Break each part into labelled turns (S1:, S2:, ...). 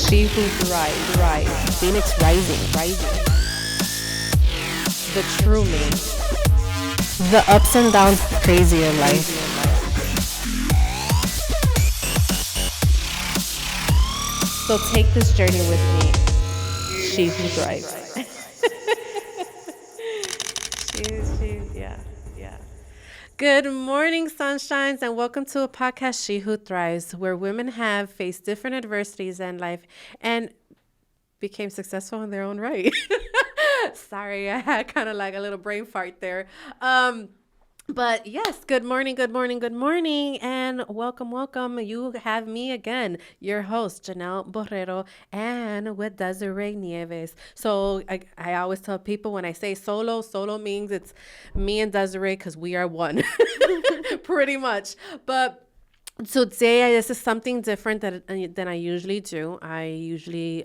S1: She who thrives. Phoenix rising. The true me. The ups and downs crazy in life. So take this journey with me. She who thrives. Yeah. Good morning, sunshines, and welcome to a podcast, She Who Thrives, where women have faced different adversities in life and became successful in their own right. Sorry, I had kind of like a little brain fart there. But yes, good morning, and welcome. You have me again, your host, Janell Borrero, and with Desiree Nieves. So I always tell people when I say solo means it's me and Desiree because we are one, pretty much. But today, this is something different than I usually do. I usually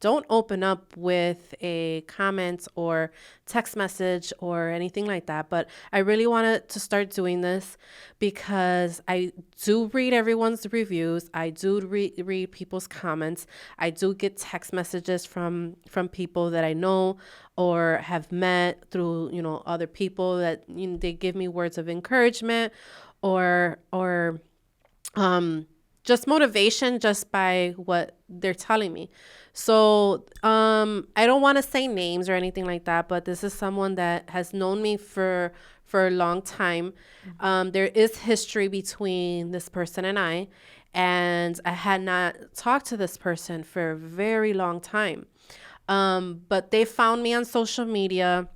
S1: don't open up with a comment or text message or anything like that. But I really wanted to start doing this because I do read everyone's reviews. I do read people's comments. I do get text messages from people that I know or have met through, other people that they give me words of encouragement or just motivation just by what they're telling me. So I don't want to say names or anything like that, but this is someone that has known me for a long time. There is history between this person and I had not talked to this person for a very long time. But they found me on social media.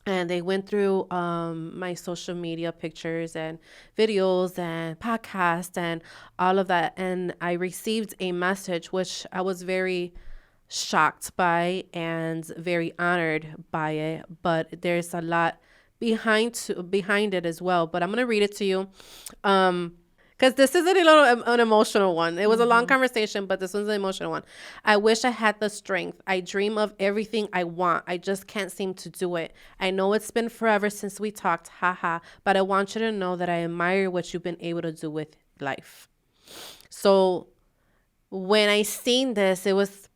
S1: And they went through my social media pictures and videos and podcasts and all of that. And I received a message, which I was very shocked by and very honored by it. But there's a lot behind it as well. But I'm going to read it to you. Because this is an emotional one. It was a long conversation, but this one's an emotional one. I wish I had the strength. I dream of everything I want. I just can't seem to do it. I know it's been forever since we talked, haha, but I want you to know that I admire what you've been able to do with life. So when I seen this, it was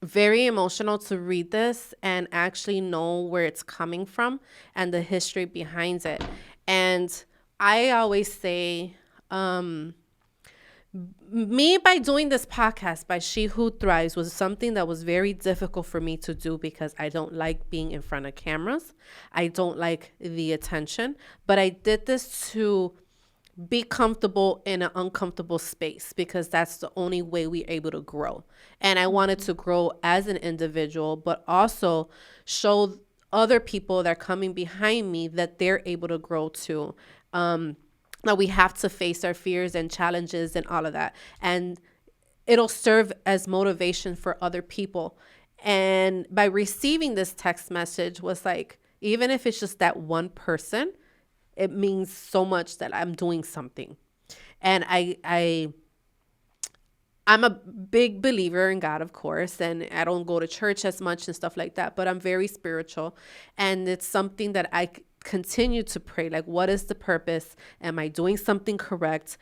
S1: very emotional to read this and actually know where it's coming from and the history behind it. And I always say, me by doing this podcast by She Who Thrives was something that was very difficult for me to do because I don't like being in front of cameras. I don't like the attention, but I did this to be comfortable in an uncomfortable space because that's the only way we're able to grow. And I wanted to grow as an individual, but also show other people that are coming behind me that they're able to grow too. That we have to face our fears and challenges and all of that. And it'll serve as motivation for other people. And by receiving this text message was like, even if it's just that one person, it means so much that I'm doing something. And I'm a big believer in God, of course, and I don't go to church as much and stuff like that, but I'm very spiritual. And it's something that I continue to pray, like, what is the purpose? Am I doing something correct?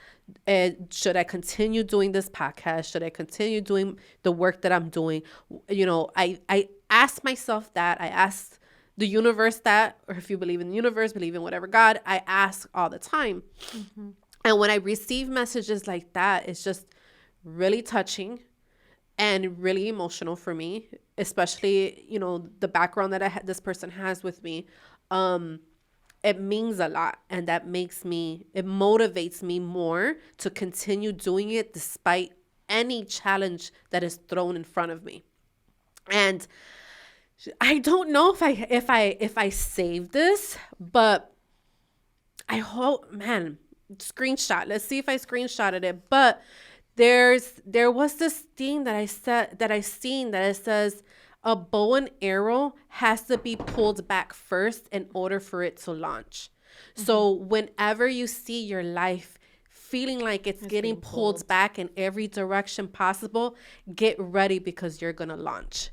S1: And should I continue doing this podcast? Should I continue doing the work that I'm doing? I ask myself that. I ask the universe that, or if you believe in the universe, believe in whatever God, I ask all the time. And when I receive messages like that, it's just really touching and really emotional for me, especially, the background that this person has with me. It means a lot, and it motivates me more to continue doing it despite any challenge that is thrown in front of me. And I don't know if I saved this, but I hope, screenshot. Let's see if I screenshotted it. But there was this thing that I seen that it says, a bow and arrow has to be pulled back first in order for it to launch. So whenever you see your life feeling like it's getting pulled back in every direction possible, get ready because you're going to launch.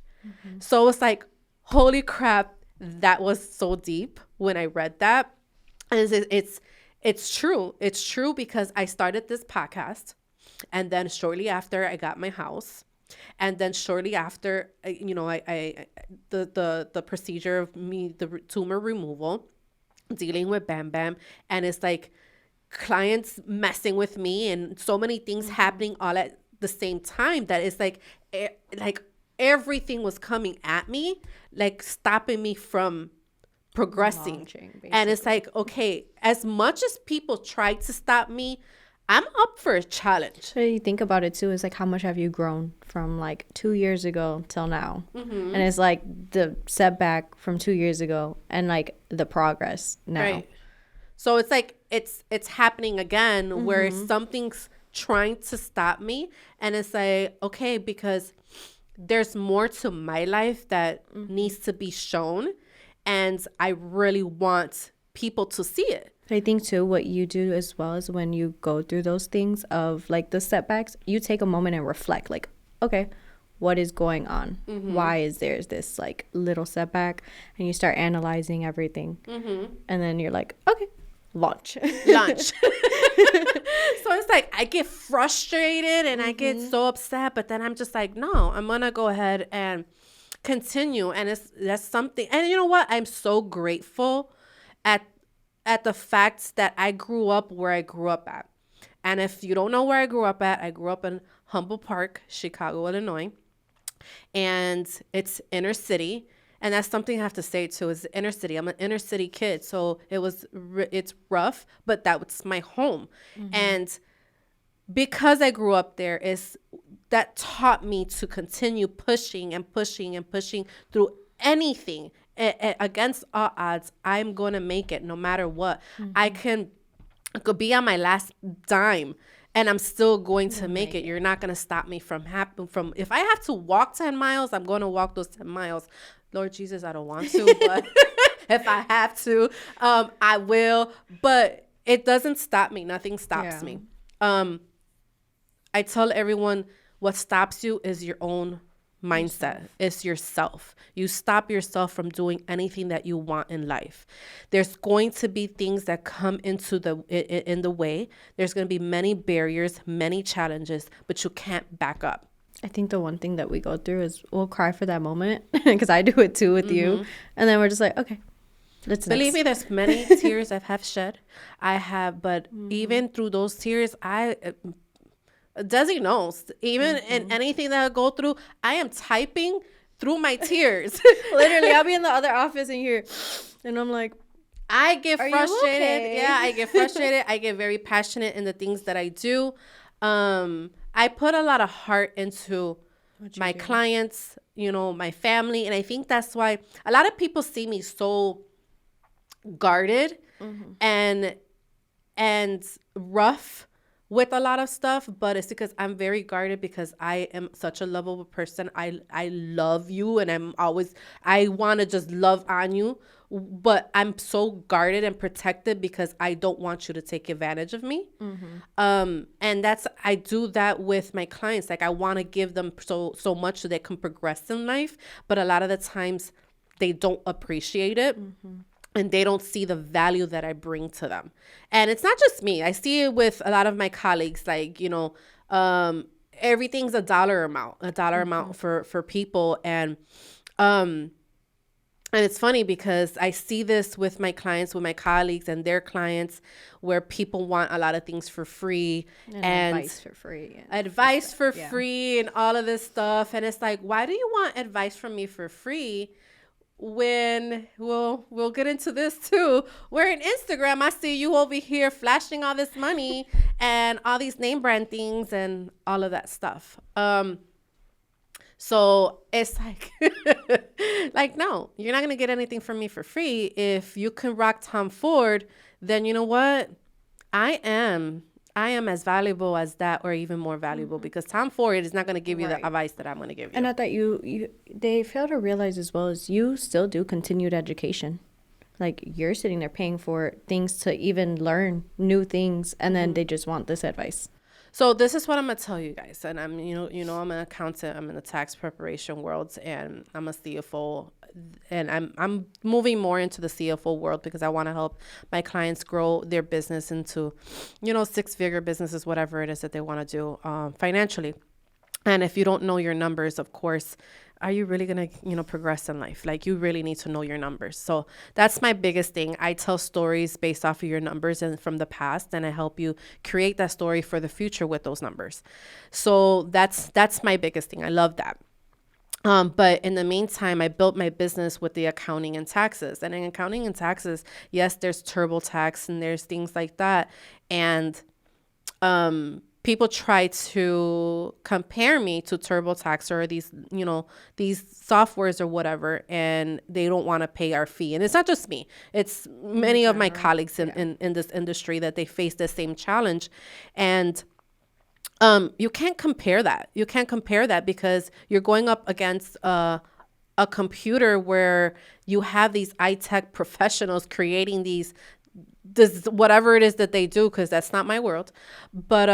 S1: So it's like, holy crap, that was so deep when I read that. And it's true. It's true because I started this podcast and then shortly after I got my house. And then shortly after, the procedure of me, the tumor removal, dealing with Bam Bam, and it's like clients messing with me and so many things happening all at the same time that it's like everything was coming at me, like stopping me from progressing.
S2: Launching,
S1: and it's like, okay, as much as people tried to stop me, I'm up for a challenge.
S2: So you think about it too, is like how much have you grown from like 2 years ago till now? And it's like the setback from 2 years ago and like the progress now.
S1: Right. So it's like it's happening again where something's trying to stop me, and it's like, okay, because there's more to my life that needs to be shown, and I really want people to see it.
S2: I think too, what you do as well is when you go through those things of like the setbacks, you take a moment and reflect, like, okay, what is going on? Why is there this like little setback? And you start analyzing everything. And then you're like, okay, launch.
S1: So it's like I get frustrated and I get so upset, but then I'm just like, no, I'm gonna go ahead and continue. And that's something. And you know what? I'm so grateful at the fact that I grew up where I grew up at. And if you don't know where I grew up at, I grew up in Humboldt Park, Chicago, Illinois. And it's inner city. And that's something I have to say too, is inner city. I'm an inner city kid. So it's rough, but that was my home. And because I grew up there, that taught me to continue pushing and pushing and pushing through anything. Against all odds, I'm going to make it no matter what. I could be on my last dime and I'm still going to make it. You're not going to stop me from if I have to walk 10 miles, I'm going to walk those 10 miles. Lord Jesus, I don't want to, but if I have to, I will. But it doesn't stop me. Nothing stops me. I tell everyone, what stops you is your own mindset. It's yourself. You stop yourself from doing anything that you want in life. There's going to be things that come in the way. There's going to be many barriers, many challenges, but you can't back up.
S2: I think the one thing that we go through is we'll cry for that moment, because I do it too with you. And then we're just like, okay, let's
S1: believe me, there's many tears I have shed. But even through those tears, Desi knows, even in anything that I go through, I am typing through my tears.
S2: Literally, I'll be in the other office and here, and I'm like,
S1: I get frustrated.
S2: Okay?
S1: Yeah, I get frustrated. I get very passionate in the things that I do. I put a lot of heart into my clients, my family. And I think that's why a lot of people see me so guarded and rough with a lot of stuff, but it's because I'm very guarded, because I am such a lovable person. I love you, and I want to just love on you, but I'm so guarded and protected because I don't want you to take advantage of me. And I do that with my clients. Like, I want to give them so much so they can progress in life, but a lot of the times they don't appreciate it. And they don't see the value that I bring to them. And it's not just me. I see it with a lot of my colleagues. Like, everything's a dollar amount for people. And it's funny because I see this with my clients, with my colleagues and their clients, where people want a lot of things for free. And
S2: advice for free.
S1: Advice for free and all of this stuff. And it's like, why do you want advice from me for free? When we'll get into this too, where in Instagram I see you over here flashing all this money and all these name brand things and all of that stuff. So it's like, like, no, you're not gonna get anything from me for free. If you can rock Tom Ford, then you know what? I am as valuable as that, or even more valuable, because Tom Ford is not going to give you the advice that I'm going to give you.
S2: And I thought they fail to realize as well as you still do continued education. Like, you're sitting there paying for things to even learn new things, and then they just want this advice.
S1: So this is what I'm going to tell you guys. And I'm, I'm an accountant. I'm in the tax preparation world, and I'm a CFO. And I'm moving more into the CFO world because I want to help my clients grow their business into, 6-figure businesses, whatever it is that they want to do financially. And if you don't know your numbers, of course, are you really going to, progress in life? Like, you really need to know your numbers. So that's my biggest thing. I tell stories based off of your numbers and from the past, and I help you create that story for the future with those numbers. So that's my biggest thing. I love that. But in the meantime, I built my business with the accounting and taxes. And in accounting and taxes, yes, there's TurboTax and there's things like that. And people try to compare me to TurboTax or these softwares or whatever, and they don't want to pay our fee. And it's not just me. It's many of my colleagues in this industry that they face the same challenge. And you can't compare that. You can't compare that because you're going up against a computer where you have these high-tech professionals creating this whatever it is that they do, because that's not my world. But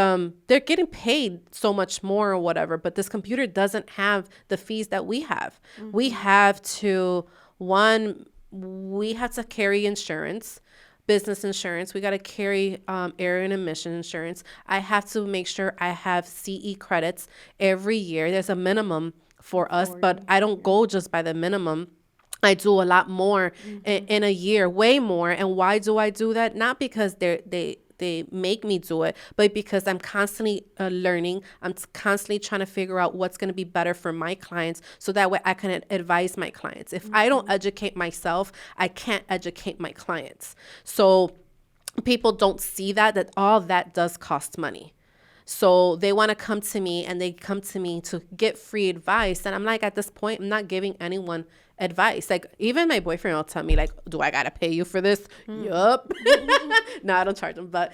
S1: they're getting paid so much more or whatever. But this computer doesn't have the fees that we have. Mm-hmm. We have to carry insurance. Business insurance. We got to carry air and emission insurance. I have to make sure I have CE credits every year. There's a minimum for us, but I don't go just by the minimum. I do a lot more in a year, way more. And why do I do that? Not because they make me do it, but because I'm constantly learning. I'm constantly trying to figure out what's going to be better for my clients, so that way I can advise my clients. If I don't educate myself, I can't educate my clients. So people don't see that all that does cost money. So they want to come to me, and they come to me to get free advice. And I'm like, at this point, I'm not giving anyone advice. Like, even my boyfriend will tell me, like, do I got to pay you for this? Yup. No, I don't charge him, but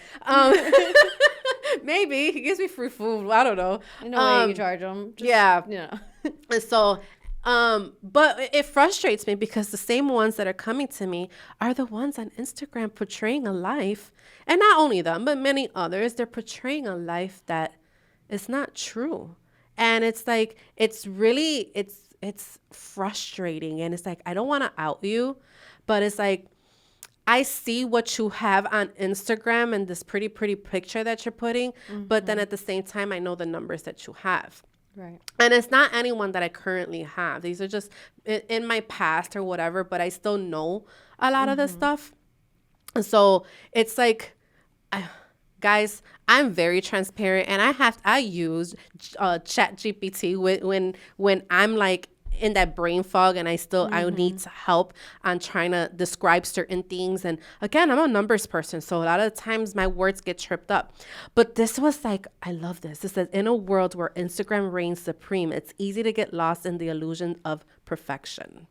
S1: maybe he gives me free food. I don't know.
S2: In a way, you charge him.
S1: And so, but it frustrates me because the same ones that are coming to me are the ones on Instagram portraying a life. And not only them, but many others, they're portraying a life that is not true. And it's like, it's frustrating. And it's like, I don't want to out you, but it's like, I see what you have on Instagram and this pretty picture that you're putting. But then at the same time, I know the numbers that you have.
S2: Right.
S1: And it's not anyone that I currently have. These are just in my past or whatever, but I still know a lot of this stuff. And so it's like, guys, I'm very transparent, and I use Chat GPT when I'm like in that brain fog, and I need help on trying to describe certain things. And again, I'm a numbers person, so a lot of the times my words get tripped up. But this was like, I love this. It says, in a world where Instagram reigns supreme, it's easy to get lost in the illusion of perfection.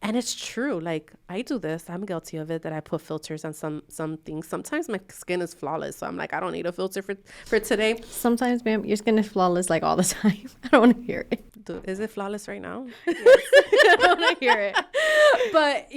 S1: And it's true. Like, I do this. I'm guilty of it, that I put filters on some things. Sometimes my skin is flawless. So I'm like, I don't need a filter for today.
S2: Sometimes, ma'am, your skin is flawless like all the time. I don't want to hear it.
S1: Is it flawless right now?
S2: Yes. I don't want to hear it.
S1: But,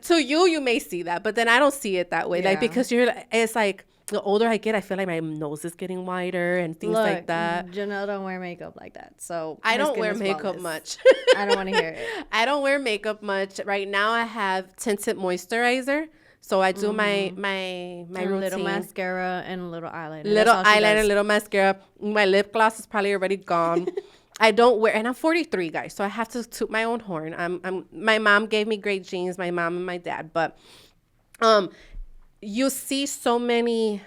S1: to you may see that. But then I don't see it that way.
S2: Yeah.
S1: Like, because it's like, the older I get, I feel like my nose is getting wider and things like that.
S2: Janelle don't wear makeup like that. So
S1: I don't wear makeup much.
S2: I don't want to hear it.
S1: I don't wear makeup much. Right now I have tinted moisturizer. So I do my routine.
S2: Little mascara and a little eyeliner.
S1: Little eyeliner, little mascara. My lip gloss is probably already gone. I don't wear, and I'm 43, guys. So I have to toot my own horn. My mom gave me great genes, my mom and my dad. But you see so many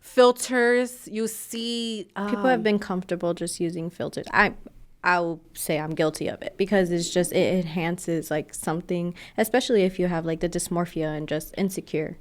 S1: filters. You see
S2: people have been comfortable just using filters. I'll say I'm guilty of it, because it's just, it enhances like something, especially if you have like the dysmorphia and just insecure.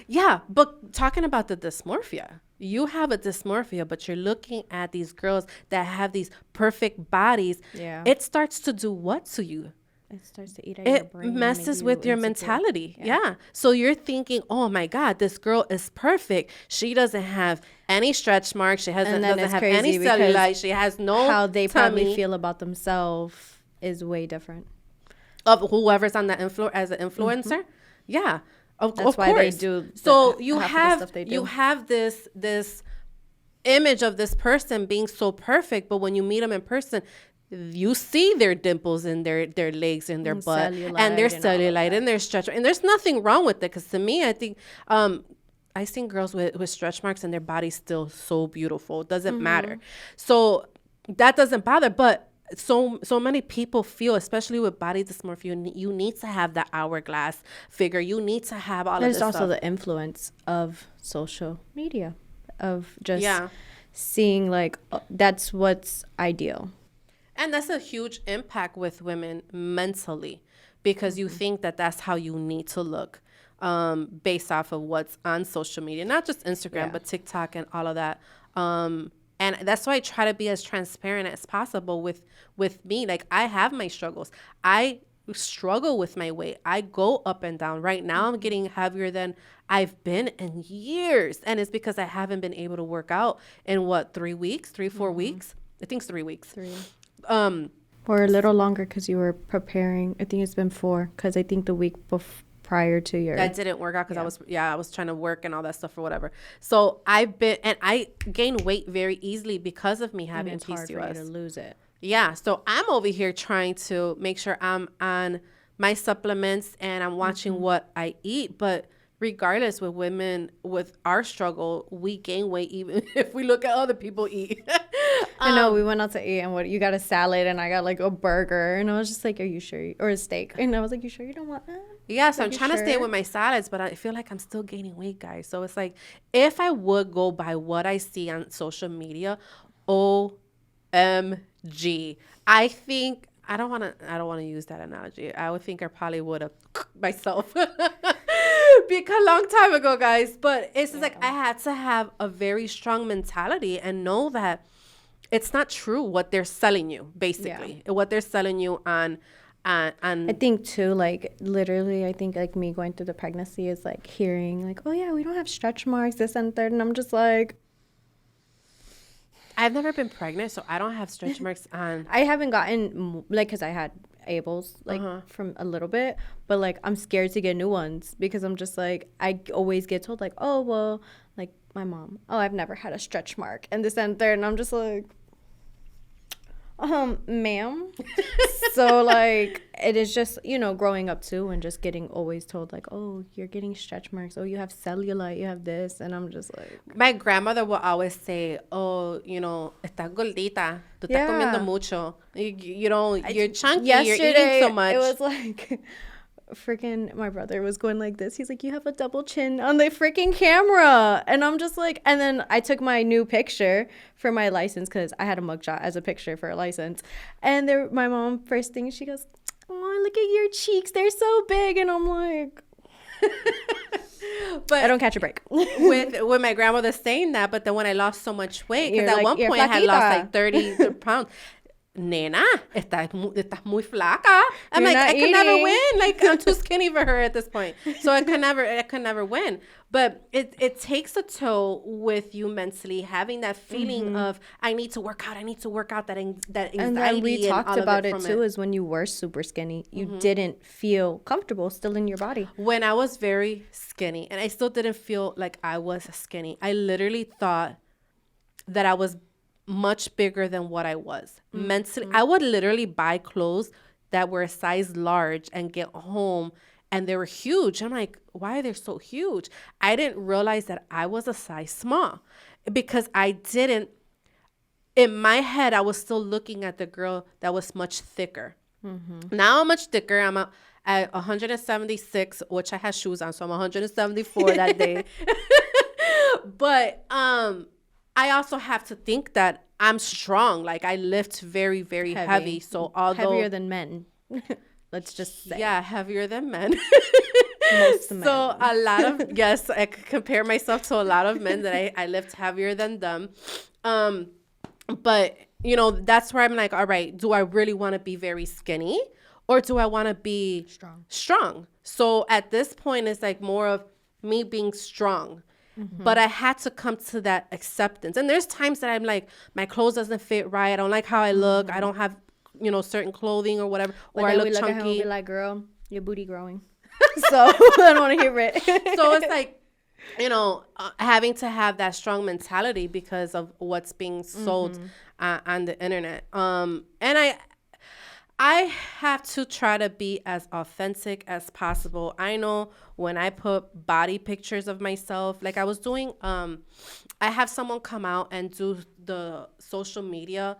S1: Yeah, but talking about the dysmorphia, you have a dysmorphia, but you're looking at these girls that have these perfect bodies.
S2: Yeah.
S1: It starts to do what to you?
S2: It starts to eat at your brain.
S1: It messes with your mentality. Yeah. So you're thinking, oh my God, this girl is perfect. She doesn't have any stretch marks. She doesn't have any cellulite. She has no
S2: how they
S1: tummy.
S2: probably feel about themselves is way different.
S1: Of whoever's on the as an influencer. Yeah. Of course.
S2: They do.
S1: So you have this image of this person being so perfect, but when you meet them in person, you see their dimples in their legs and their butt and their cellulite and their stretch. And there's nothing wrong with it, because to me, I think I seen girls with stretch marks and their body's still so beautiful. It doesn't matter. So that doesn't bother. But so many people feel, especially with body dysmorphia, you need to have that hourglass figure. You need to have all of this
S2: There's also
S1: stuff.
S2: the influence of social media, of just
S1: Yeah.
S2: seeing like that's what's ideal.
S1: And that's a huge impact with women mentally, because you think that that's how you need to look, based off of what's on social media, not just Instagram, but TikTok and all of that. And that's why I try to be as transparent as possible with me. Like, I have my struggles. I struggle with my weight. I go up and down. Right now, I'm getting heavier than I've been in years. And it's because I haven't been able to work out in 4 weeks? I think it's 3 weeks.
S2: Or a little longer because you were preparing. I think it's been 4 because I think the week prior to your.
S1: That didn't work out because I was trying to work and all that stuff or whatever. So I gain weight very easily because of me having
S2: it's
S1: PCOS.
S2: hard for you to lose it.
S1: Yeah, so I'm over here trying to make sure I'm on my supplements and I'm watching what I eat. But regardless, with women, with our struggle, we gain weight even if we look at other people eat.
S2: I know, we went out to eat and you got a salad and I got like a burger and I was just like, are you sure? Or a steak. And I was like, you sure you don't want that?
S1: Yeah, so I'm trying to stay
S2: sure?
S1: with my salads, but I feel like I'm still gaining weight, guys. So it's like, if I would go by what I see on social media, OMG. I think I don't want to use that analogy. I would think I probably would have myself because a long time ago, guys. But it's just like I had to have a very strong mentality and know that it's not true what they're selling you, basically. What they're selling you on.
S2: I think too, like literally, I think like me going through the pregnancy is like hearing like, oh yeah, we don't have stretch marks, this and third, and I'm just like,
S1: I've never been pregnant, so I don't have stretch marks on.
S2: I haven't gotten like because I had Abel's like from a little bit, but like I'm scared to get new ones because I'm just like I always get told like, oh well, like my mom, oh I've never had a stretch mark and this and third, and I'm just like, ma'am. So like it is just, you know, growing up too and just getting always told like, oh, you're getting stretch marks, oh you have cellulite, you have this, and I'm just like,
S1: my grandmother will always say, oh, you know, estás gordita, tú estás comiendo mucho, you know, you're chunky, you're eating so much.
S2: It was like freaking my brother was going like this. He's like, you have a double chin on the freaking camera. And I'm just like, and then I took my new picture for my license because I had a mugshot as a picture for a license. And there, my mom, first thing, she goes, oh, look at your cheeks. They're so big. And I'm like, but I don't catch a break.
S1: with my grandmother saying that, but then when I lost so much weight, because at
S2: like,
S1: one point I had lost like 30 pounds. Nena, estás muy flaca. I'm
S2: You're
S1: like, I can never
S2: eating.
S1: win. Like, I'm too skinny for her at this point. So I can never win. But it takes a toll with you mentally, having that feeling of, I need to work out, that anxiety.
S2: And then we talked about it too,
S1: it.
S2: is when you were super skinny, you didn't feel comfortable still in your body.
S1: When I was very skinny, and I still didn't feel like I was skinny, I literally thought that I was much bigger than what I was. Mentally, I would literally buy clothes that were a size large and get home and they were huge. I'm like, why are they so huge? I didn't realize that I was a size small because in my head, I was still looking at the girl that was much thicker. Now I'm much thicker. I'm at 176, which I had shoes on, so I'm 174 that day. But I also have to think that I'm strong. Like, I lift very, very heavy. So although
S2: heavier than men, let's just say.
S1: Yeah, heavier than men.
S2: Most men.
S1: So a lot of, yes, I could compare myself to a lot of men that I lift heavier than them. But, you know, that's where I'm like, all right, do I really want to be very skinny or do I want to be strong? So at this point, it's like more of me being strong. But I had to come to that acceptance. And there's times that I'm like, my clothes doesn't fit right. I don't like how I look. I don't have, you know, certain clothing or whatever.
S2: But
S1: or I
S2: then
S1: look
S2: we look
S1: chunky.
S2: at him and be like, girl, your booty growing. So I don't want to hear it.
S1: So it's like, you know, having to have that strong mentality because of what's being sold on the internet. And I have to try to be as authentic as possible. I know when I put body pictures of myself, like I was doing, I have someone come out and do the social media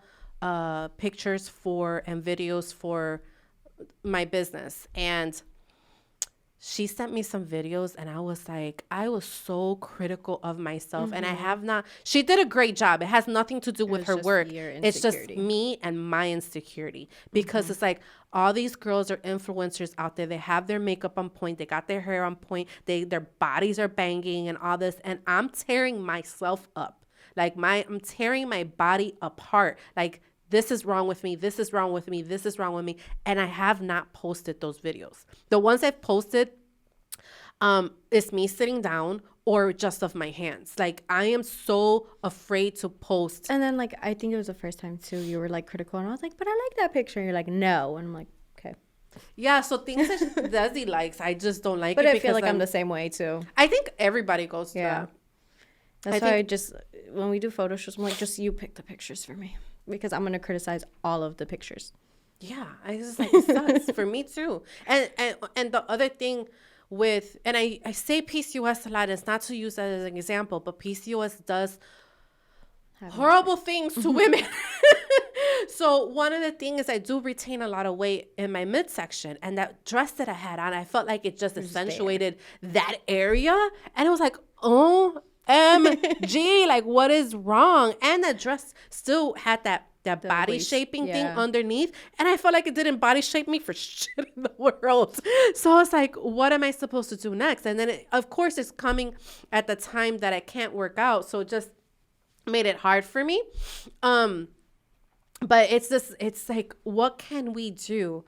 S1: pictures for and videos for my business. And she sent me some videos and I was like, I was so critical of myself. And I have not, she did a great job. It has nothing to do with her work. It's just me and my insecurity, because it's like all these girls are influencers out there. They have their makeup on point. They got their hair on point. Their bodies are banging and all this. And I'm tearing myself up. Like I'm tearing my body apart. Like, this is wrong with me. This is wrong with me. This is wrong with me. And I have not posted those videos. The ones I've posted is me sitting down or just of my hands. Like, I am so afraid to post.
S2: And then, like, I think it was the first time, too, you were, like, critical. And I was like, but I like that picture. And you're like, no. And I'm like, okay.
S1: Yeah, so things that Desi likes, I just don't like
S2: but
S1: it.
S2: But I feel like I'm the same way, too.
S1: I think everybody goes through that.
S2: That's why I just, when we do photo shoots, I'm like, just you pick the pictures for me. Because I'm going to criticize all of the pictures.
S1: Yeah, I just like, it sucks for me too. And the other thing with, and I say PCOS a lot, it's not to use that as an example, but PCOS does horrible things to women. So one of the things is I do retain a lot of weight in my midsection, and that dress that I had on, I felt like it just accentuated that area. And it was like, OMG, like, what is wrong? And that dress still had that body shaping thing underneath. And I felt like it didn't body shape me for shit in the world. So I was like, what am I supposed to do next? And then, of course, it's coming at the time that I can't work out. So it just made it hard for me. But it's like, what can we do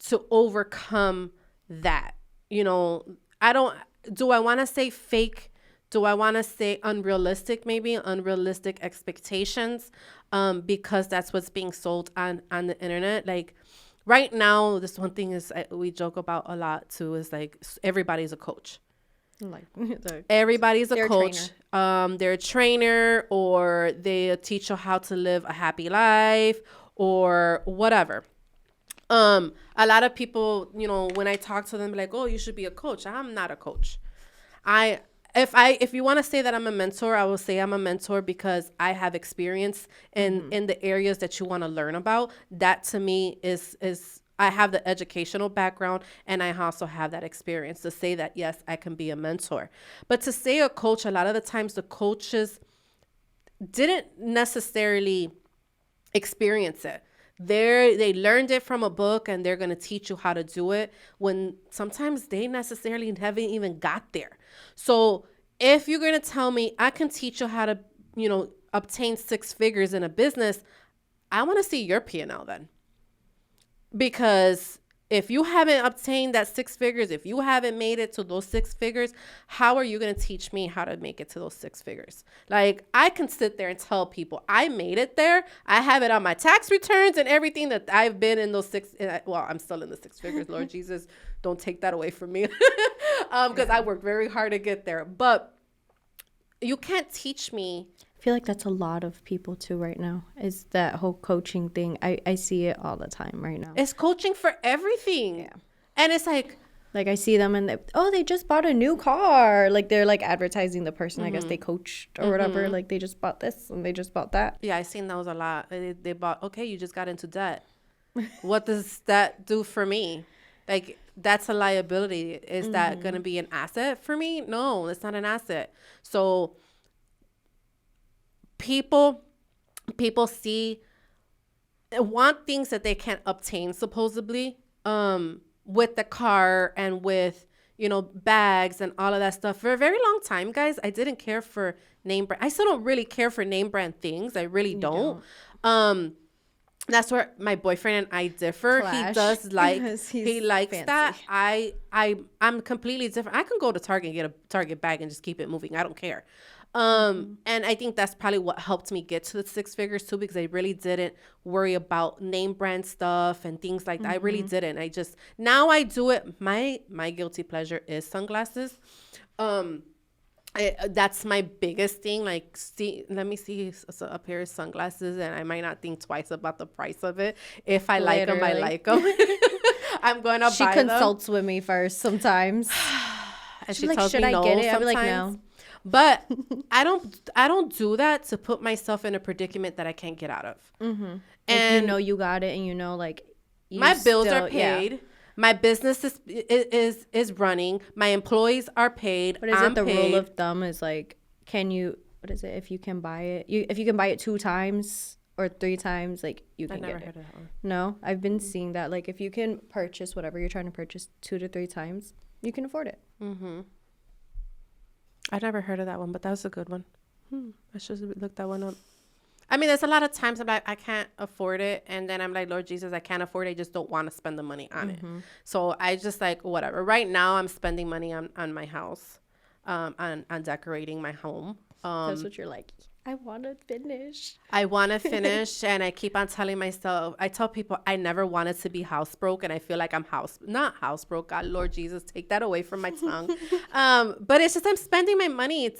S1: to overcome that? You know, do I want to say fake? Do I want to say unrealistic, maybe unrealistic expectations? Because that's what's being sold on the internet. Like right now, this one thing is we joke about a lot too, is like everybody's a coach. Like everybody's a coach. They're a trainer, or they teach you how to live a happy life or whatever. A lot of people, you know, when I talk to them, like, oh, you should be a coach. I'm not a coach. If you want to say that I'm a mentor, I will say I'm a mentor because I have experience in the areas that you want to learn about. That to me is I have the educational background, and I also have that experience to say that, yes, I can be a mentor. But to say a coach, a lot of the times the coaches didn't necessarily experience it. They learned it from a book, and they're going to teach you how to do it when sometimes they necessarily haven't even got there. So if you're going to tell me I can teach you how to, you know, obtain 6 figures in a business, I want to see your P&L then. Because if you haven't obtained that 6 figures, if you haven't made it to those 6 figures, how are you going to teach me how to make it to those 6 figures? Like, I can sit there and tell people I made it there. I have it on my tax returns and everything that I've been in those 6. Well, I'm still in the 6 figures. Lord Jesus, don't take that away from me. Because I worked very hard to get there. But you can't teach me.
S2: I feel like that's a lot of people too right now, is that whole coaching thing. I see it all the time right now.
S1: It's coaching for everything. Yeah. And it's like
S2: I see them and they just bought a new car. Like they're like advertising the person I guess they coached or whatever. Like they just bought this and they just bought that.
S1: Yeah, I've seen those a lot. They bought, okay, you just got into debt. What does that do for me? Like, that's a liability. Is that going to be an asset for me? No, it's not an asset. So people want things that they can't obtain supposedly, with the car and with, you know, bags and all of that stuff. For a very long time, guys, I didn't care for name brand. I still don't really care for name brand things. I really don't. That's where my boyfriend and I differ. Clash. He does like, he likes fancy. That. I'm completely different. I can go to Target and get a Target bag and just keep it moving. I don't care. And I think that's probably what helped me get to the 6 figures too, because I really didn't worry about name brand stuff and things like that. I really didn't. Now I do it. My guilty pleasure is sunglasses. That's my biggest thing. Like, see, let me see a pair of sunglasses, and I might not think twice about the price of it. If I like them, I like them. I'm going to
S2: She
S1: buy them.
S2: consults with me first sometimes.
S1: And
S2: She's
S1: she
S2: like,
S1: tells
S2: should
S1: me
S2: I
S1: no
S2: get it? I'll be
S1: sometimes.
S2: like, no.
S1: But I don't do that to put myself in a predicament that I can't get out of.
S2: Mm-hmm.
S1: And
S2: you know you got it, and you know, like,
S1: my bills are paid. Yeah. My business is running. My employees are paid.
S2: What is it? The rule of thumb is like, can you? What is it? If you can buy it, if you can buy it 2 times or 3 times, like, you can get it. I've never heard of that one. No, I've been seeing that. Like, if you can purchase whatever you're trying to purchase 2 to 3 times, you can afford it.
S1: Mm-hmm. I've never heard of that one, but that was a good one. I should look that one up. I mean, there's a lot of times I'm like, I can't afford it. And then I'm like, Lord Jesus, I can't afford it. I just don't want to spend the money on it. So I just like, whatever. Right now, I'm spending money on my house, on decorating my home.
S2: That's what you're like. I want to finish.
S1: And I keep on telling myself, I tell people I never wanted to be house broke, and I feel like I'm not house broke. God, Lord Jesus, take that away from my tongue. But it's just I'm spending my money.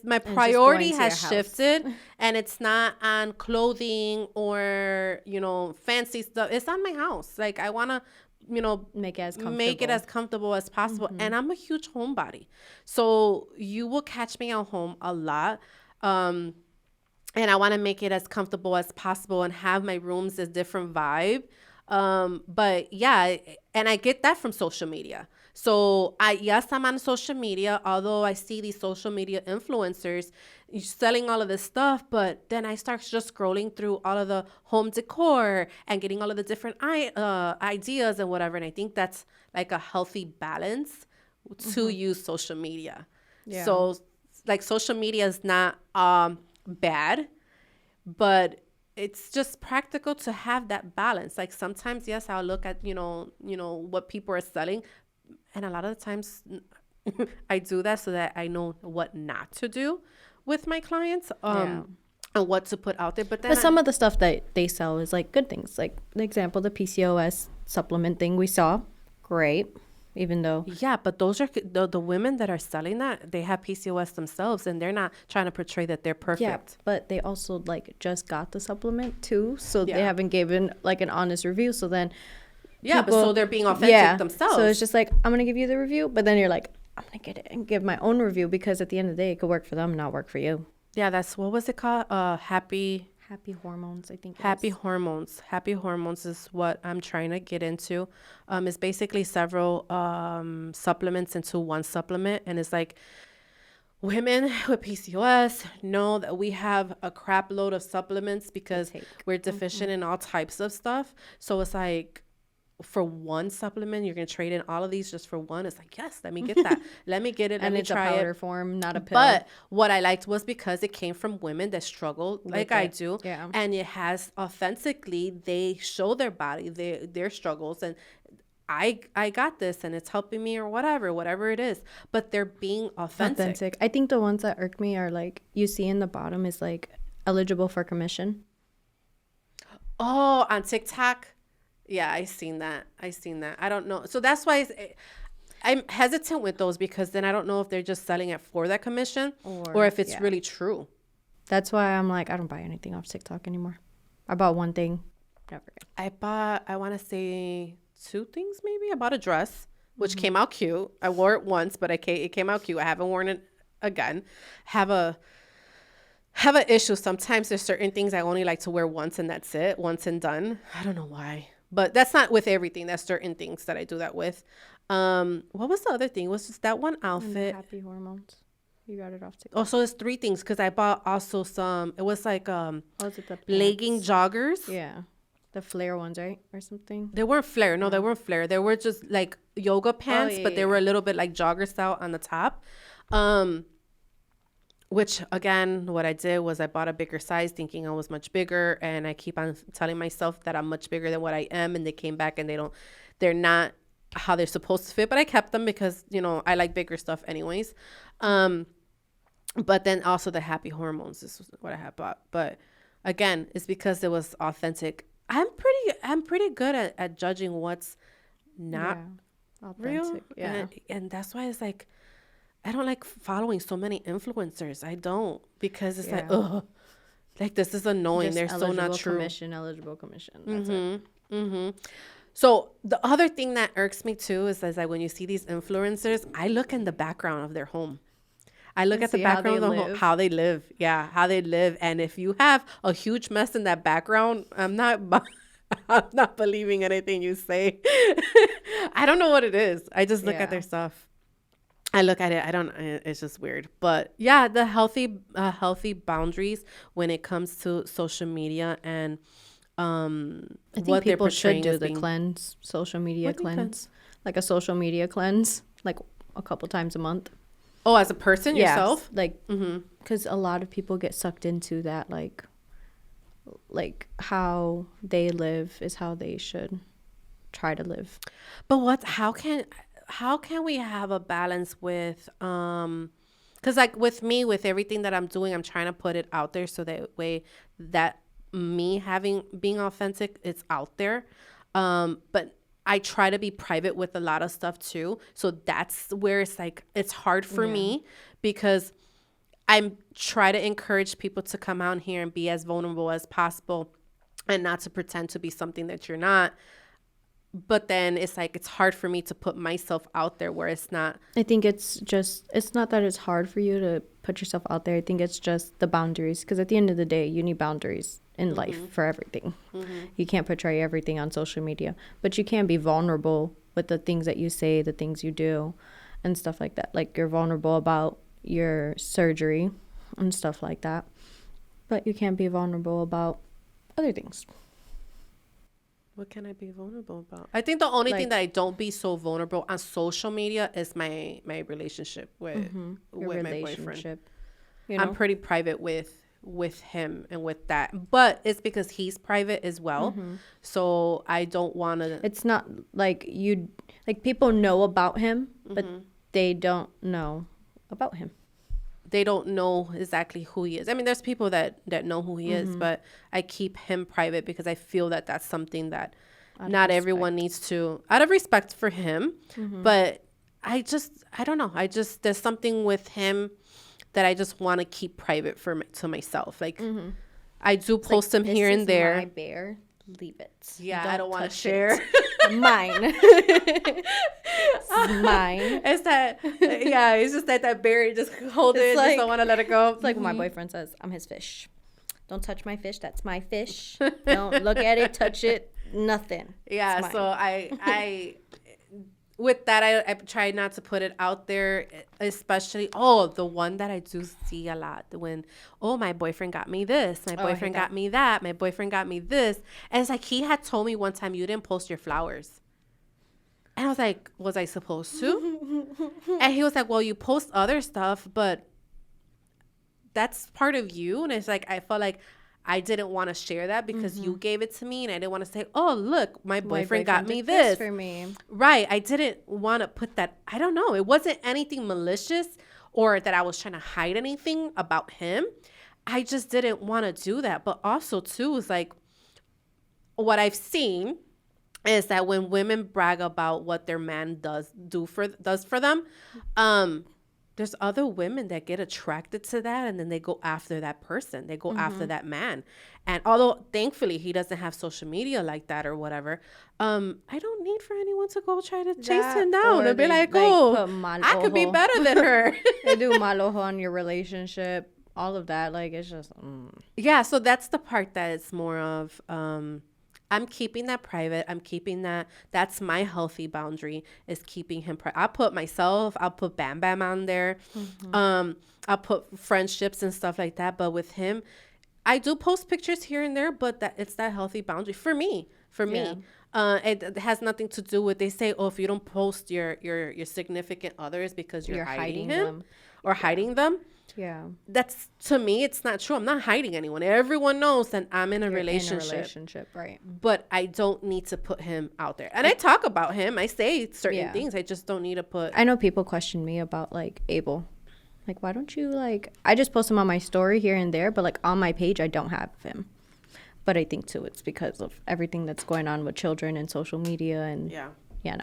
S1: My priority has shifted, and it's not on clothing or, fancy stuff. It's on my house. Like, I want to,
S2: make
S1: it as comfortable as possible. And I'm a huge homebody. So you will catch me at home a lot. And I want to make it as comfortable as possible and have my rooms a different vibe. But yeah, and I get that from social media. So I'm on social media, although I see these social media influencers selling all of this stuff, but then I start just scrolling through all of the home decor and getting all of the different ideas and whatever. And I think that's like a healthy balance to use social media. Yeah. So like, social media is not bad, but it's just practical to have that balance. Like, sometimes, yes, I'll look at, what people are selling. And a lot of the times I do that so that I know what not to do with my clients, and what to put out there. But
S2: some of the stuff that they sell is like good things. Like, the example, the PCOS supplement thing we saw, great. Even though,
S1: yeah, but those are the women that are selling that, they have PCOS themselves, and they're not trying to portray that they're perfect.
S2: Yeah, but they also like just got the supplement too, so they haven't given like an honest review. So then,
S1: but so they're being authentic themselves.
S2: So it's just like, I'm gonna give you the review, but then you're like, I'm gonna get it and give my own review, because at the end of the day, it could work for them, not work for you.
S1: Yeah, that's, what was it called?
S2: Happy hormones, I think.
S1: Happy hormones is what I'm trying to get into. It's basically several supplements into one supplement, and it's like, women with PCOS know that we have a crap load of supplements because we're deficient in all types of stuff. So it's like, for one supplement, you're going to trade in all of these just for one. It's like, yes, let me get that. Let me get it.
S2: And
S1: it's
S2: a powder form, not a pill.
S1: But what I liked was because it came from women that struggle like I do.
S2: Yeah.
S1: And it has authentically, they show their body, their struggles. And I got this, and it's helping me, or whatever it is. But they're being authentic.
S2: I think the ones that irk me are like, you see in the bottom is like, eligible for commission.
S1: Oh, on TikTok. Yeah, I seen that. I don't know. So that's why I'm hesitant with those, because then I don't know if they're just selling it for that commission or if it's really true.
S2: That's why I'm like, I don't buy anything off TikTok anymore. I bought one thing. Never again.
S1: I want to say 2 things maybe. I bought a dress, which came out cute. I wore it once, but it came out cute. I haven't worn it again. Have an issue. Sometimes there's certain things I only like to wear once, and that's it. Once and done. I don't know why. But that's not with everything. That's certain things that I do that with. What was the other thing? It was just that one outfit.
S2: Happy hormones. You got it off TikTok.
S1: Oh, so it's 3 things, because I bought also some. It was like legging joggers.
S2: Yeah, the flare ones, right, or something.
S1: They weren't flare. No, they weren't flare. They were just like yoga pants, but they were a little bit like jogger style on the top. Which, again, what I did was I bought a bigger size thinking I was much bigger. And I keep on telling myself that I'm much bigger than what I am. And they came back and they're not how they're supposed to fit. But I kept them because, I like bigger stuff anyways. But then also the happy hormones. This was what I had bought. But again, it's because it was authentic. I'm pretty good at judging what's not
S2: authentic.
S1: real.
S2: Yeah.
S1: And that's why it's like, I don't like following so many influencers. I don't, because it's like,
S2: Yeah.
S1: ugh, like this is annoying.
S2: Just
S1: They're so not true.
S2: eligible commission. That's it.
S1: So the other thing that irks me too is like when you see these influencers, I look in the background of their home. I look
S2: And
S1: at the
S2: see how
S1: background
S2: they
S1: of the home,
S2: live.
S1: how they live. Yeah, how they live. And if you have a huge mess in that background, I'm not I'm not believing anything you say. I don't know what it is. I just look at their
S2: Yeah.
S1: stuff. I look at it. I don't. It's just weird. But yeah, the healthy boundaries when it comes to social media and
S2: I think
S1: what they're
S2: people should
S1: portraying
S2: do
S1: as
S2: the
S1: being.
S2: cleanse, social media
S1: What do you mean
S2: cleanse, like a social media cleanse, like a couple times a month.
S1: Oh, as a person yourself.
S2: Like, because a lot of people get sucked into that, like how they live is how they should try to live.
S1: But how can we have a balance with because like with me, with everything that I'm doing, I'm trying to put it out there so that way that me being authentic, it's out there. But I try to be private with a lot of stuff too. So that's where it's like it's hard for me because I'm try to encourage people to come out here and be as vulnerable as possible and not to pretend to be something that you're not. But then it's like it's hard for me to put myself out there where it's not.
S2: I think it's not that it's hard for you to put yourself out there. I think it's just the boundaries, because at the end of the day, you need boundaries in life for everything. You can't portray everything on social media, but you can be vulnerable with the things that you say, the things you do, and stuff like that. Like you're vulnerable about your surgery and stuff like that, but you can't be vulnerable about other things.
S1: What can I be vulnerable about? I think the only thing
S2: Like-
S1: that I don't be so vulnerable on social media is my relationship with
S2: Your
S1: with my boyfriend.
S2: relationship. You know?
S1: I'm pretty private with him and with that, but it's because he's private as well. So I don't want to.
S2: It's not like people know about him, but they don't know about him.
S1: They don't know exactly who he is. I mean, there's people that know who he is, but I keep him private because I feel that that's something that not everyone needs to, out of respect for him. But I don't know. There's something with him that I just want to keep private to myself. Like I do post him here and there.
S2: My bear, leave it.
S1: Yeah, I don't want to
S2: touch
S1: share.
S2: it. Mine. It's mine.
S1: It's that, yeah, it's just that Barry just hold it,
S2: like-
S1: just don't want to let it go.
S2: It's like when my boyfriend says, I'm his fish. Don't touch my fish. That's my fish. Don't look at it, touch it, nothing.
S1: Yeah,
S2: It's
S1: so
S2: mine.
S1: I with that, I try not to put it out there, especially, the one that I do see a lot, when, my boyfriend got me this, my boyfriend got me that, my boyfriend got me this. And it's like, he had told me one time, you didn't post your flowers. And I was like, was I supposed to? And he was like, well, you post other stuff, but that's part of you. And it's like, I felt like I didn't want to share that because you gave it to me, and I didn't want to say, oh, look, my boyfriend got me
S2: did
S1: this.
S2: for me.
S1: Right. I didn't want to put that. I don't know. It wasn't anything malicious or that I was trying to hide anything about him. I just didn't want to do that. But also, too, is like what I've seen is that when women brag about what their man does for them, there's other women that get attracted to that, and then they go after that person. They go after that man. And although thankfully he doesn't have social media like that or whatever, I don't need for anyone to go try to chase him down and be like, oh, I could be better than her.
S2: They do mal ojo on your relationship, all of that. Like, it's just
S1: Yeah, so that's the part that it's more of, I'm keeping that private. I'm keeping that. That's my healthy boundary, is keeping him private. I'll put Bam Bam on there. I'll put friendships and stuff like that. But with him, I do post pictures here and there, but it's that healthy boundary for me. It has nothing to do with, they say, if you don't post your significant others because you're hiding him
S2: them.
S1: or hiding them.
S2: Yeah.
S1: That's, to me, it's not true. I'm not hiding anyone. Everyone knows that I'm in a
S2: You're
S1: relationship.
S2: in a relationship, right.
S1: But I don't need to put him out there. And I talk about him. I say certain things. I just don't need to put.
S2: I know people question me about, like, Abel. Like, why don't you, like, I just post him on my story here and there, but, like, on my page, I don't have him. But I think, too, it's because of everything that's going on with children and social media and, no.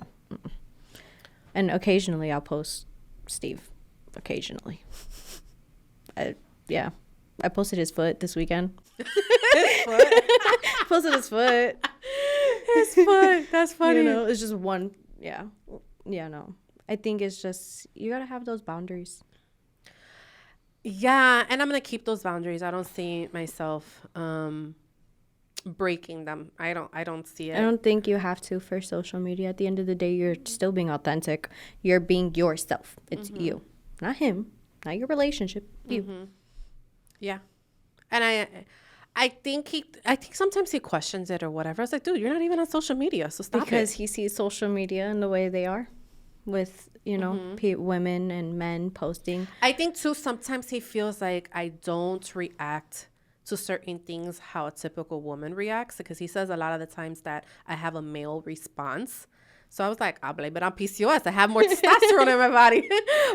S2: And occasionally I'll post Steve. occasionally. Yeah. I posted his foot this weekend.
S1: His foot.
S2: Posted his foot.
S1: His foot. That's funny.
S2: You know, it's just one. Yeah. Yeah, no. I think it's just, you got to have those boundaries.
S1: Yeah. And I'm going to keep those boundaries. I don't see myself breaking them. I don't see it.
S2: I don't think you have to for social media. At the end of the day, you're still being authentic. You're being yourself. It's you, not him, not your relationship. You.
S1: Yeah. And I think sometimes he questions it or whatever. I was like, dude, you're not even on social media, so stop
S2: Because
S1: it.
S2: he sees social media and the way they are with, you know, women and men posting.
S1: I think too, sometimes he feels like I don't react to certain things how a typical woman reacts, because he says a lot of the times that I have a male response. So I was like, I'll blame it on PCOS. I have more testosterone in my body.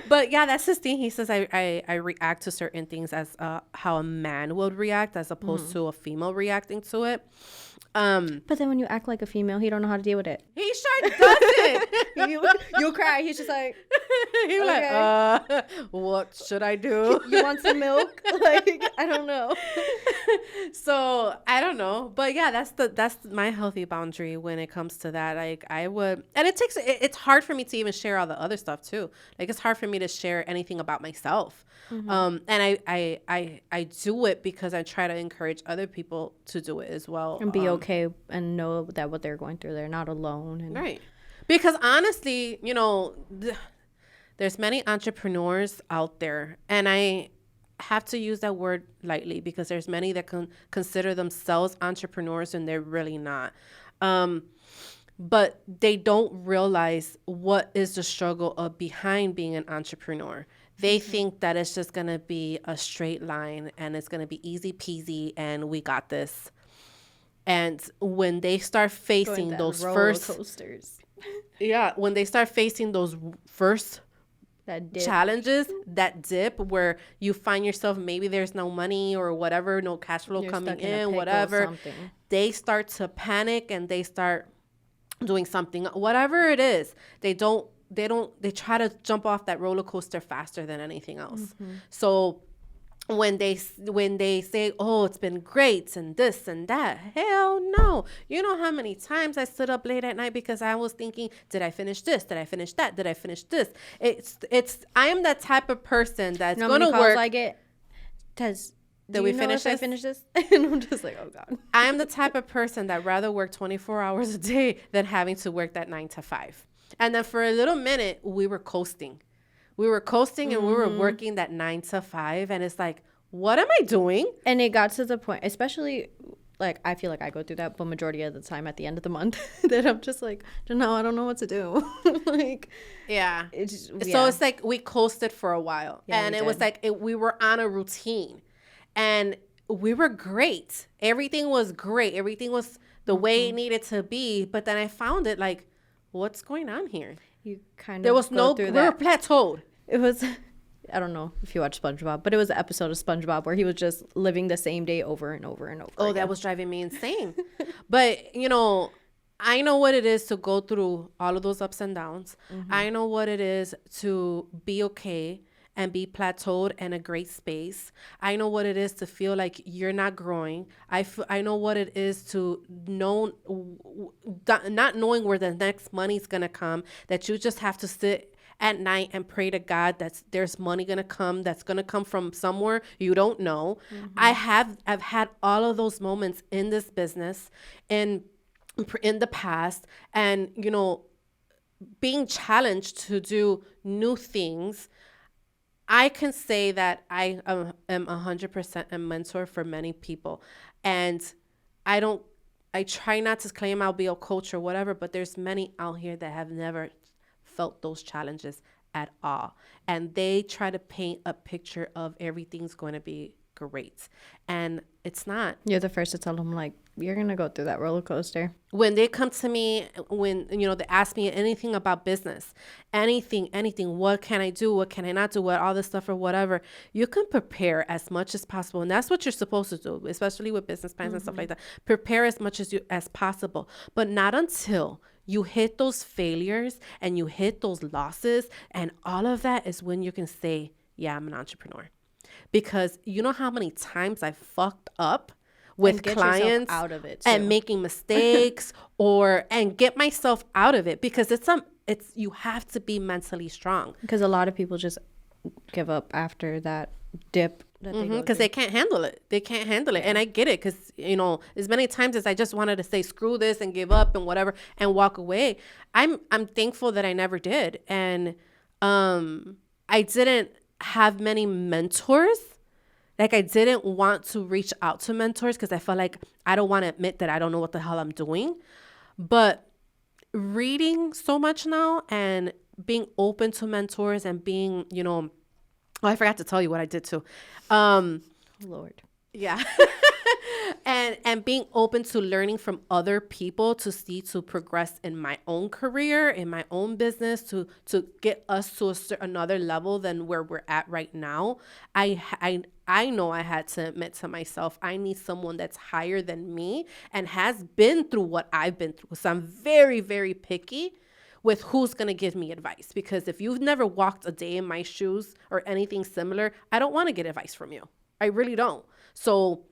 S1: But yeah, that's his thing. He says I react to certain things as how a man would react as opposed to a female reacting to it.
S2: But then when you act like a female, he don't know how to deal with it.
S1: He sure doesn't.
S2: You'll cry. He's just like,
S1: He's
S2: okay.
S1: like, what should I do?
S2: You want some milk? Like, I don't know.
S1: So I don't know, but yeah, that's my healthy boundary when it comes to that. Like I would, and it's hard for me to even share all the other stuff too. Like it's hard for me to share anything about myself. And I do it because I try to encourage other people to do it as well.
S2: And be okay and know that what they're going through, they're not alone. And
S1: Right. Because honestly, you know, there's many entrepreneurs out there, and I have to use that word lightly because there's many that can consider themselves entrepreneurs and they're really not. But they don't realize what is the struggle of behind being an entrepreneur. They think that it's just going to be a straight line and it's going to be easy peasy and we got this. And when they start facing those first
S2: coasters,
S1: when they start facing those first challenges, that dip where you find yourself, maybe there's no money or whatever, no cash flow coming in, whatever, they start to panic and they start doing something, whatever it is. They try to jump off that roller coaster faster than anything else. So when they say, oh, it's been great and this and that, hell no. You know how many times I stood up late at night because I was thinking, did I finish this? Did I finish that? Did I finish this? I am that type of person that's going to work.
S2: I get, Tez,
S1: did we finish this?
S2: I finish this? And I'm just like, oh God.
S1: I am the type of person that rather work 24 hours a day than having to work that 9 to 5. And then for a little minute, we were coasting. We were coasting and we were working that 9 to 5. And it's like, what am I doing?
S2: And it got to the point, especially like, I feel like I go through that, but majority of the time at the end of the month that I'm just like, no, I don't know what to do. Like,
S1: yeah. So it's like we coasted for a while. Yeah, and it was like we were on a routine and we were great. Everything was great. Everything was the way it needed to be. But then I found it like, what's going on here?
S2: You kind of
S1: there was no, we were plateaued.
S2: It was, I don't know if you watch SpongeBob, but it was an episode of SpongeBob where he was just living the same day over and over and over.
S1: Oh, again. That was driving me insane. But, you know, I know what it is to go through all of those ups and downs. I know what it is to be okay and be plateaued in a great space. I know what it is to feel like you're not growing. I know what it is to not knowing where the next money's going to come, that you just have to sit at night and pray to God that there's money going to come, that's going to come from somewhere you don't know. I've had all of those moments in this business and in the past, and, you know, being challenged to do new things. I can say that I am 100% a mentor for many people. And I try not to claim I'll be a coach or whatever, but there's many out here that have never felt those challenges at all. And they try to paint a picture of everything's going to be great. And it's not.
S2: You're the first to tell them, like, you're going to go through that roller coaster.
S1: When they come to me, when, you know, they ask me anything about business, anything, what can I do? What can I not do? What, all this stuff or whatever, you can prepare as much as possible. And that's what you're supposed to do, especially with business plans and stuff like that. Prepare as much as possible, but not until you hit those failures and you hit those losses, and all of that is when you can say, yeah, I'm an entrepreneur. Because you know how many times I fucked up with clients
S2: out of it
S1: and making mistakes and get myself out of it, because it's you have to be mentally strong.
S2: Because a lot of people just give up after that dip.
S1: Because they can't handle it. They can't handle it. And I get it, because, you know, as many times as I just wanted to say, screw this and give up and whatever and walk away, I'm thankful that I never did. And I didn't have many mentors. Like, I didn't want to reach out to mentors because I felt like I don't want to admit that I don't know what the hell I'm doing. But reading so much now and being open to mentors and being, you know, oh, I forgot to tell you what I did too.
S2: Lord.
S1: Yeah. and being open to learning from other people to progress in my own career, in my own business, to get us to another level than where we're at right now. I know I had to admit to myself, I need someone that's higher than me and has been through what I've been through. So I'm very, very picky with who's going to give me advice, because if you've never walked a day in my shoes or anything similar, I don't want to get advice from you. I really don't. So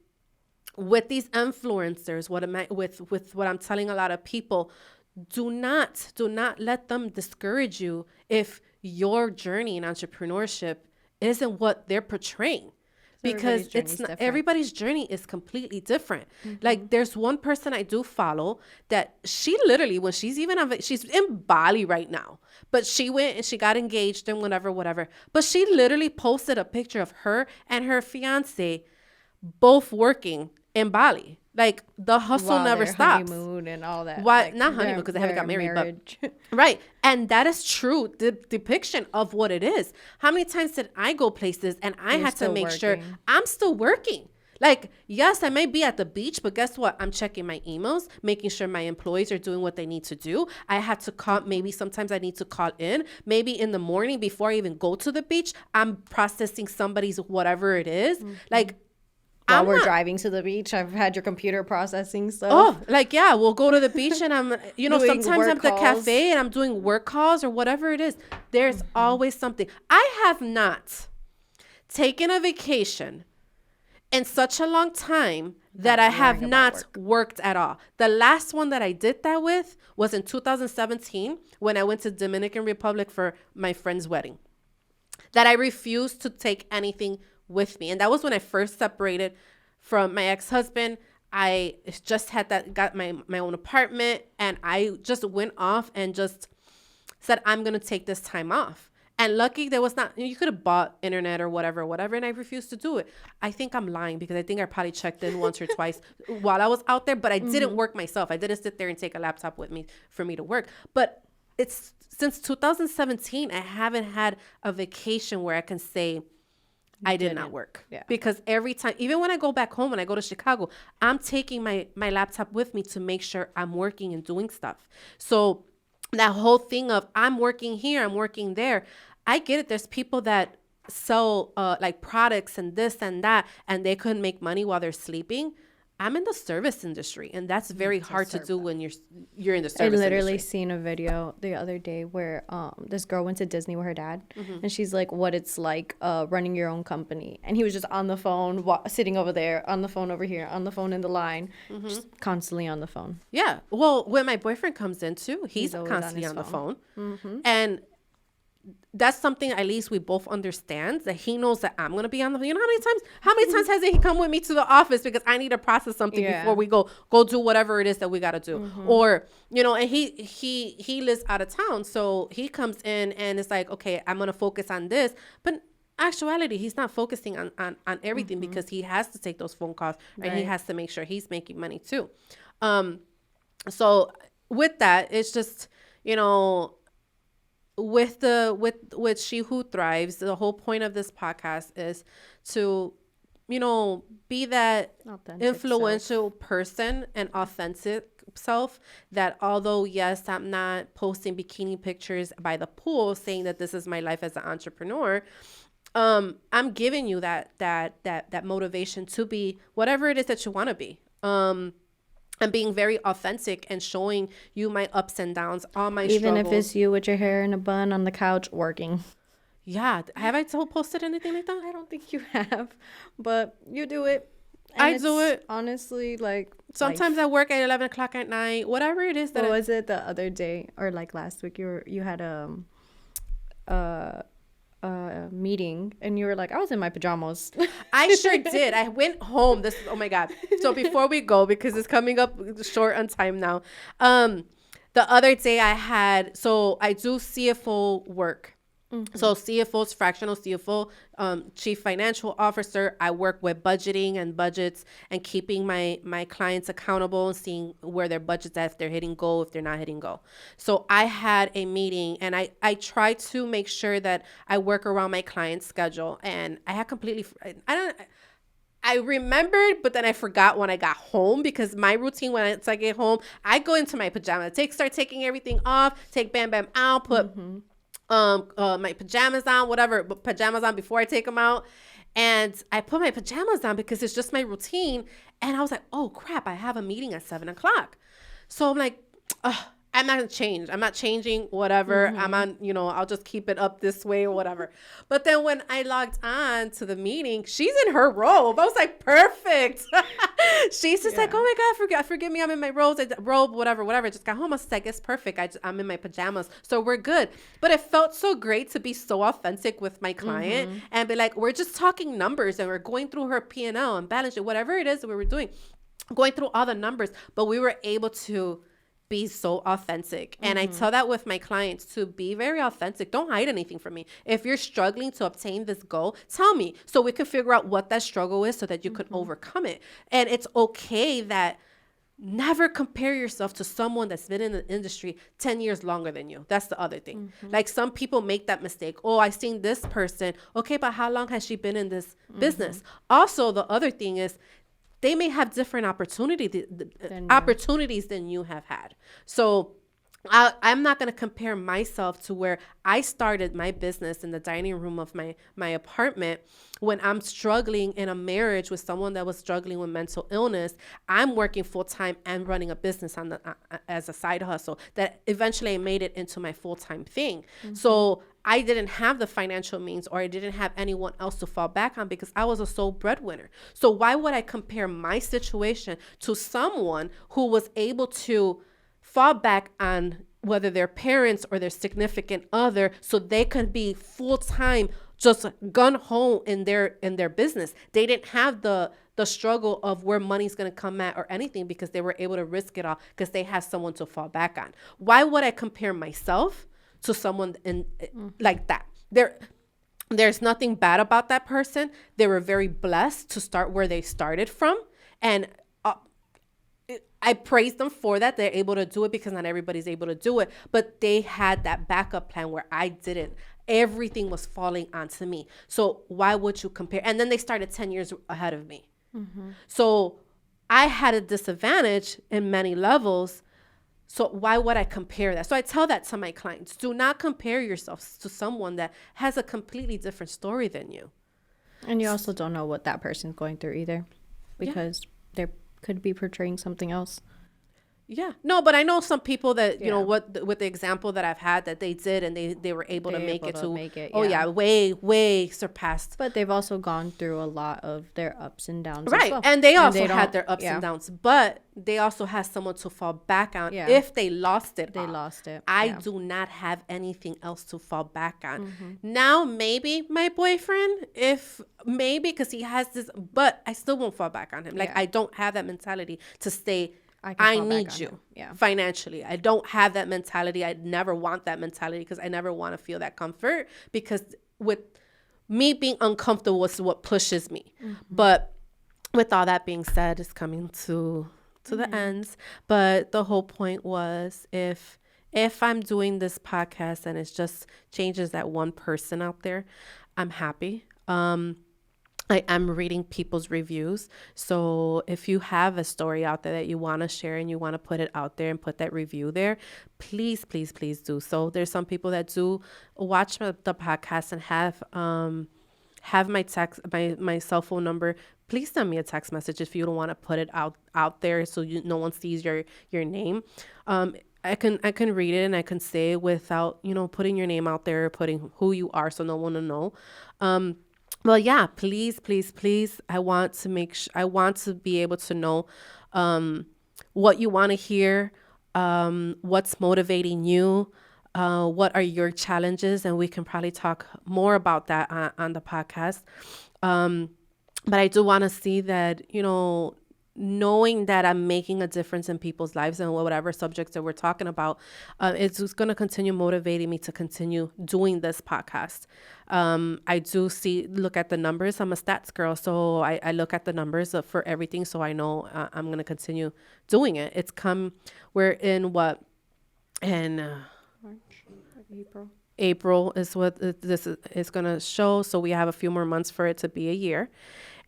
S1: with these influencers, with what I'm telling a lot of people, do not let them discourage you if your journey in entrepreneurship isn't what they're portraying. Because it's not, everybody's journey is completely different. Like, there's one person I do follow that she literally, when she's in Bali right now, but she went and she got engaged and whatever. But she literally posted a picture of her and her fiance both working in Bali. Like, the hustle never stops.
S2: Honeymoon and all that.
S1: Why? Like, not honeymoon, because they haven't got married. But, right. And that is true. The depiction of what it is. How many times did I go places and I had to make sure I'm still working? Like, yes, I may be at the beach, but guess what? I'm checking my emails, making sure my employees are doing what they need to do. I had to call, maybe sometimes I need to call in. Maybe in the morning before I even go to the beach, I'm processing somebody's whatever it is. Like,
S2: while we're driving to the beach, I've had your computer processing stuff.
S1: Oh, like, yeah, we'll go to the beach and I'm, you know, sometimes I'm at the cafe and I'm doing work calls or whatever it is. There's always something. I have not taken a vacation in such a long time that I have not worked at all. The last one that I did that with was in 2017 when I went to Dominican Republic for my friend's wedding. That I refused to take anything with me. And that was when I first separated from my ex-husband. I just got my own apartment, and I just went off and just said, I'm going to take this time off. And lucky there was not, you could have bought internet or whatever, and I refused to do it. I think I'm lying, because I think I probably checked in once or twice while I was out there, but I didn't work myself. I didn't sit there and take a laptop with me for me to work. But it's since 2017, I haven't had a vacation where I can say, I did not work. Yeah. Because every time, even when I go back home and I go to Chicago, I'm taking my laptop with me to make sure I'm working and doing stuff. So that whole thing of I'm working here, I'm working there, I get it. There's people that sell like products and this and that, and they couldn't make money while they're sleeping. I'm in the service industry, and that's very hard to do when you're in the service industry.
S2: I literally seen a video the other day where this girl went to Disney with her dad, and she's like, what it's like running your own company. And he was just on the phone, sitting over there, on the phone over here, on the phone in the line, just constantly on the phone.
S1: Yeah. Well, when my boyfriend comes in too, he's constantly on the phone. And that's something at least we both understand, that he knows that I'm going to be on the phone. You know how many times has he come with me to the office because I need to process something before we go do whatever it is that we got to do. Or, you know, and he lives out of town. So he comes in and it's like, okay, I'm going to focus on this. But actuality, he's not focusing on everything because he has to take those phone calls and he has to make sure he's making money too. So with that, it's just, you know, with She Who Thrives, the whole point of this podcast is to, you know, be that authentic influential person and authentic self, that although yes, I'm not posting bikini pictures by the pool saying that this is my life as an entrepreneur, I'm giving you that motivation to be whatever it is that you want to be. and being very authentic and showing you my ups and downs, all my
S2: Even
S1: struggles.
S2: if it's you with your hair in a bun on the couch working.
S1: Yeah. Have I posted anything like that?
S2: I don't think you have, but you do it.
S1: I do it.
S2: Honestly, like
S1: Sometimes I work at 11 o'clock at night, whatever it is that.
S2: What was it the other day or like last week? You had a meeting and you were like, I was in my pajamas.
S1: I sure did. I went home. Oh my God. So before we go, because it's coming up short on time now. The other day so I do CFO work. So CFO's fractional CFO, chief financial officer. I work with budgeting and budgets and keeping my clients accountable and seeing where their budget's at, if they're hitting goal, if they're not hitting goal. So I had a meeting and I try to make sure that I work around my client's schedule. And I had I remembered, but then I forgot when I got home, because my routine when I get home, I go into my pajamas, start taking everything off, take Bam Bam out, put my pajamas on, whatever, but pajamas on before I take them out. And I put my pajamas on because it's just my routine. And I was like, oh crap, I have a meeting at 7 o'clock. So I'm like, I'm not going to change. I'm not changing, whatever. I'm on, I'll just keep it up this way or whatever. But then when I logged on to the meeting, she's in her robe. I was like, perfect. She's just like, oh my God, forgive me. I'm in my robe, whatever. I just got home. I was like, it's perfect. I'm in my pajamas. So we're good. But it felt so great to be so authentic with my client and be like, we're just talking numbers and we're going through her P&L and balance sheet, whatever it is that we were doing, going through all the numbers. But we were able to be so authentic. And I tell that with my clients, to be very authentic. Don't hide anything from me. If you're struggling to obtain this goal, tell me so we can figure out what that struggle is so that you can overcome it. And it's okay that never compare yourself to someone that's been in the industry 10 years longer than you. That's the other thing. Like some people make that mistake. Oh, I seen this person. Okay, but how long has she been in this business? Also, the other thing is, they may have different opportunities than you have had. So I'm not going to compare myself to where I started my business in the dining room of my apartment when I'm struggling in a marriage with someone that was struggling with mental illness. I'm working full time and running a business as a side hustle that eventually I made it into my full-time thing. So I didn't have the financial means, or I didn't have anyone else to fall back on because I was a sole breadwinner. So why would I compare my situation to someone who was able to fall back on whether their parents or their significant other so they could be full-time, just gun-ho in their business? They didn't have the struggle of where money's going to come at or anything because they were able to risk it all because they have someone to fall back on. Why would I compare myself to someone like that? There's nothing bad about that person. They were very blessed to start where they started from. And I praise them for that. They're able to do it because not everybody's able to do it. But they had that backup plan where I didn't. Everything was falling onto me. So why would you compare? And then they started 10 years ahead of me. So I had a disadvantage in many levels. So why would I compare that? So I tell that to my clients. Do not compare yourself to someone that has a completely different story than you.
S2: And you also don't know what that person's going through either, because they could be portraying something else.
S1: Yeah. No, but I know some people that, with the example that I've had, that they did and they were able to make it. Way surpassed.
S2: But they've also gone through a lot of their ups and downs.
S1: Right.
S2: As well.
S1: And they also had their ups and downs, but they also had someone to fall back on if they lost it. I do not have anything else to fall back on. Now, maybe my boyfriend, because he has this, but I still won't fall back on him. Like, I don't have that mentality to stay, I need you financially. I don't have that mentality. I never want that mentality because I never want to feel that comfort, because with me being uncomfortable is what pushes me. But with all that being said, it's coming to the ends. But the whole point was, if I'm doing this podcast and it just changes that one person out there, I'm happy. I am reading people's reviews. So if you have a story out there that you want to share and you want to put it out there and put that review there, please, please, please do so. There's some people that do watch the podcast and have my text, my cell phone number. please send me a text message if you don't want to put it out there so no one sees your name. I can read it and I can say it without, putting your name out there, putting who you are so no one will know. Well, yeah, please, please, please. I want to be able to know what you want to hear, what's motivating you, what are your challenges, and we can probably talk more about that on the podcast. But I do want to see that, knowing that I'm making a difference in people's lives and whatever subjects that we're talking about, it's just going to continue motivating me to continue doing this podcast. I do look at the numbers. I'm a stats girl, so I look at the numbers for everything, so I know I'm going to continue doing it. We're in what? In
S2: April.
S1: April is what this is going to show, so we have a few more months for it to be a year.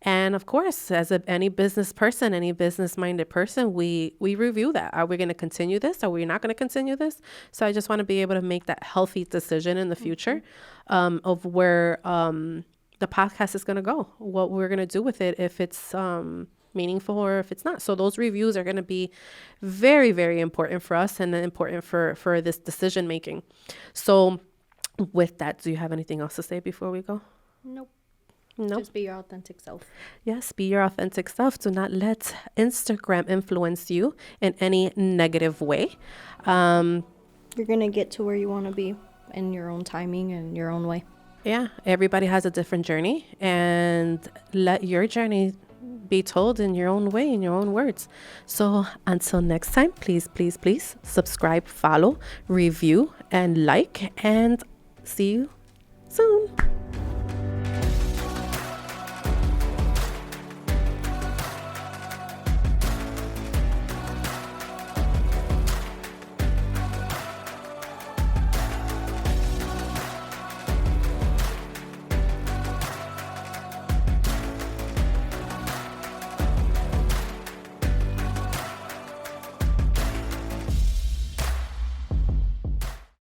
S1: And of course, as any business person, any business-minded person, we review that. Are we going to continue this? Are we not going to continue this? So I just want to be able to make that healthy decision in the future of where the podcast is going to go, what we're going to do with it, if it's meaningful or if it's not. So those reviews are going to be very, very important for us and important for this decision making. So with that, do you have anything else to say before we go?
S2: Nope.
S1: No.
S2: Just be your authentic self.
S1: Yes, be your authentic self. Do not let Instagram influence you in any negative way.
S2: You're going to get to where you want to be in your own timing and your own way.
S1: Yeah, everybody has a different journey, and let your journey be told in your own way, in your own words. So until next time, please, please, please subscribe, follow, review, and like, and see you soon.